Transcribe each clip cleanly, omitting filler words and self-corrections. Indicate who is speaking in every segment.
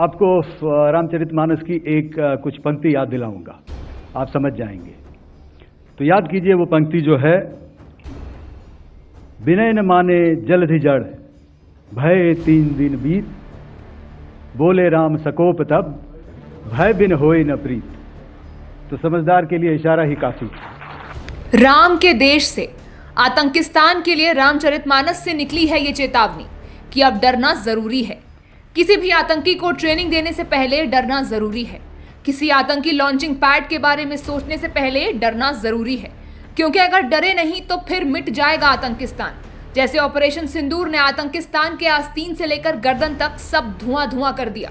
Speaker 1: आपको रामचरितमानस की एक कुछ पंक्ति याद दिलाऊंगा, आप समझ जाएंगे। तो याद कीजिए वो पंक्ति जो है, विनय न माने जलधि जड़, भय 3 दिन बीत, बोले राम सकोप तब, भय बिन होए न प्रीत। तो समझदार के लिए इशारा ही काफी।
Speaker 2: राम के देश से आतंकिस्तान के लिए रामचरितमानस से निकली है ये चेतावनी कि अब डरना जरूरी है। किसी भी आतंकी को ट्रेनिंग देने से पहले डरना जरूरी है। किसी आतंकी लॉन्चिंग पैड के बारे में सोचने से पहले डरना जरूरी है, क्योंकि अगर डरे नहीं तो फिर मिट जाएगा आतंकिस्तान। जैसे ऑपरेशन सिंदूर ने आतंकिस्तान के आस्तीन से लेकर गर्दन तक सब धुआं धुआं कर दिया।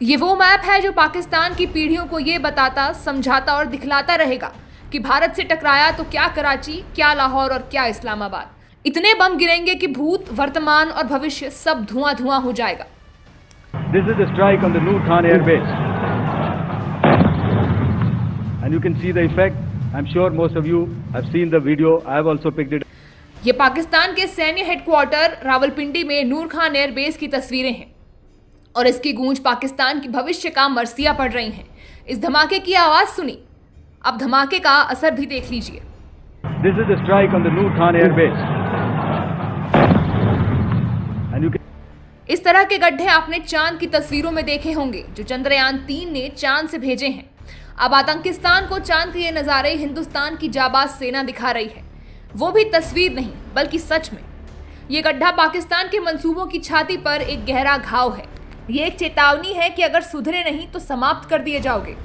Speaker 2: ये वो मैप है जो पाकिस्तान की पीढ़ियों को ये बताता, समझाता और दिखलाता रहेगा कि भारत से टकराया तो क्या कराची, क्या लाहौर और क्या इस्लामाबाद। इतने बम गिरेंगे कि भूत, वर्तमान और भविष्य सब धुआं धुआं हो जाएगा।
Speaker 1: This is the strike on the Noor Khan Air Base, and you can see the effect. I'm sure most of you have seen the video. I have also picked it.
Speaker 2: ये पाकिस्तान के सैन्य हेडक्वार्टर रावलपिंडी में नूर Khan air base की तस्वीरें हैं और इसकी गूंज पाकिस्तान की भविष्य का मरसिया पड़ रही है। इस धमाके की आवाज सुनी, अब धमाके का असर भी देख लीजिए।
Speaker 1: This is the strike on the Noor Khan Air Base, and you can.
Speaker 2: इस तरह के गड्ढे आपने चांद की तस्वीरों में देखे होंगे जो चंद्रयान 3 ने चांद से भेजे हैं। अब आतंकिस्तान को चांद के ये नजारे हिंदुस्तान की जाबाज सेना दिखा रही है, वो भी तस्वीर नहीं बल्कि सच में। ये गड्ढा पाकिस्तान के मंसूबों की छाती पर एक गहरा घाव है। ये एक चेतावनी है कि अगर सुधरे नहीं तो समाप्त कर दिए जाओगे।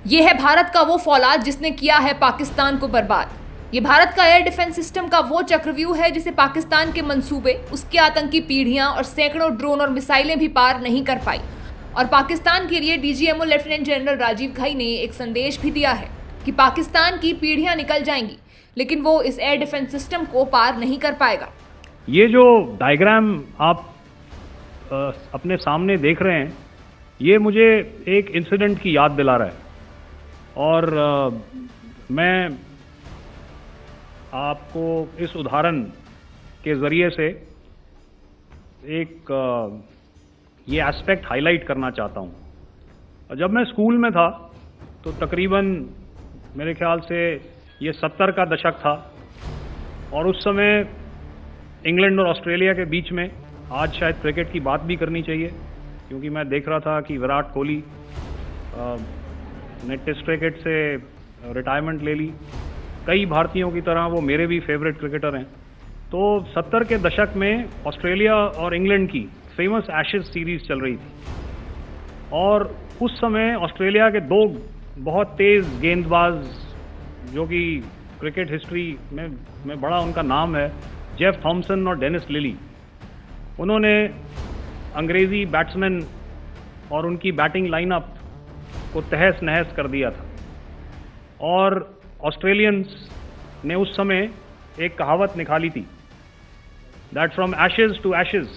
Speaker 2: ये है भारत का वो फौलाद जिसने किया है पाकिस्तान को बर्बाद। ये भारत का एयर डिफेंस सिस्टम का वो चक्रव्यूह है जिसे पाकिस्तान के मंसूबे, उसके आतंकी पीढ़ियां और सैकड़ों ड्रोन और मिसाइलें भी पार नहीं कर पाई। और पाकिस्तान के लिए DGMO lieutenant general Rajiv Ghai ने एक संदेश भी दिया है कि पाकिस्तान की पीढ़ियां निकल जाएंगी लेकिन वो इस एयर डिफेंस सिस्टम को पार नहीं कर पाएगा।
Speaker 3: ये जो डायग्राम आप अपने सामने देख रहे हैं, ये मुझे एक इंसिडेंट की याद दिला रहा है और मैं आपको इस उदाहरण के ज़रिए से एक ये एस्पेक्ट हाईलाइट करना चाहता हूँ। जब मैं स्कूल में था तो तकरीबन मेरे ख्याल से ये 70 का दशक था और उस समय इंग्लैंड और ऑस्ट्रेलिया के बीच में, आज शायद क्रिकेट की बात भी करनी चाहिए क्योंकि मैं देख रहा था कि विराट कोहली ने टेस्ट क्रिकेट से रिटायरमेंट ले ली। कई भारतीयों की तरह वो मेरे भी फेवरेट क्रिकेटर हैं। तो 70 के दशक में ऑस्ट्रेलिया और इंग्लैंड की फेमस एशेज सीरीज चल रही थी और उस समय ऑस्ट्रेलिया के 2 बहुत तेज़ गेंदबाज जो कि क्रिकेट हिस्ट्री में बड़ा उनका नाम है, जेफ थॉमसन और डेनिस लिली, उन्होंने अंग्रेज़ी बैट्समैन और उनकी बैटिंग लाइनअप को तहस नहस कर दिया था। और ऑस्ट्रेलियंस ने उस समय एक कहावत निकाली थी, that from ashes to ashes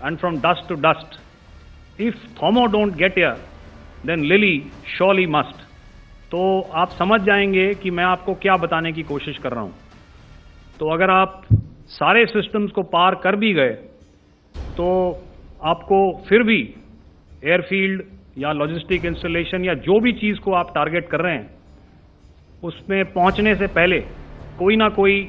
Speaker 3: and from dust to dust, if Thommo don't get here then Lillee surely must. तो आप समझ जाएंगे कि मैं आपको क्या बताने की कोशिश कर रहा हूं। तो अगर आप सारे सिस्टम्स को पार कर भी गए तो आपको फिर भी एयरफील्ड या लॉजिस्टिक इंस्टॉलेशन या जो भी चीज़ को आप टारगेट कर रहे हैं उसमें पहुंचने से पहले कोई ना कोई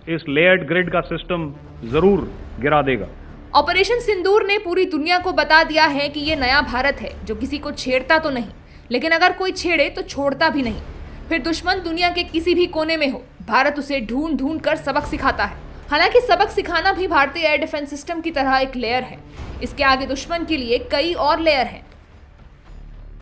Speaker 3: इस लेयर्ड ग्रिड का सिस्टम जरूर गिरा देगा।
Speaker 2: ऑपरेशन सिंदूर ने पूरी दुनिया को बता दिया है कि ये नया भारत है जो किसी को छेड़ता तो नहीं, लेकिन अगर कोई छेड़े तो छोड़ता भी नहीं। फिर दुश्मन दुनिया के किसी भी कोने में हो, भारत उसे ढूंढ ढूंढ कर सबक सिखाता है। हालांकि सबक सिखाना भी भारतीय एयर डिफेंस सिस्टम की तरह एक लेयर है। इसके आगे दुश्मन के लिए कई और लेयर हैं।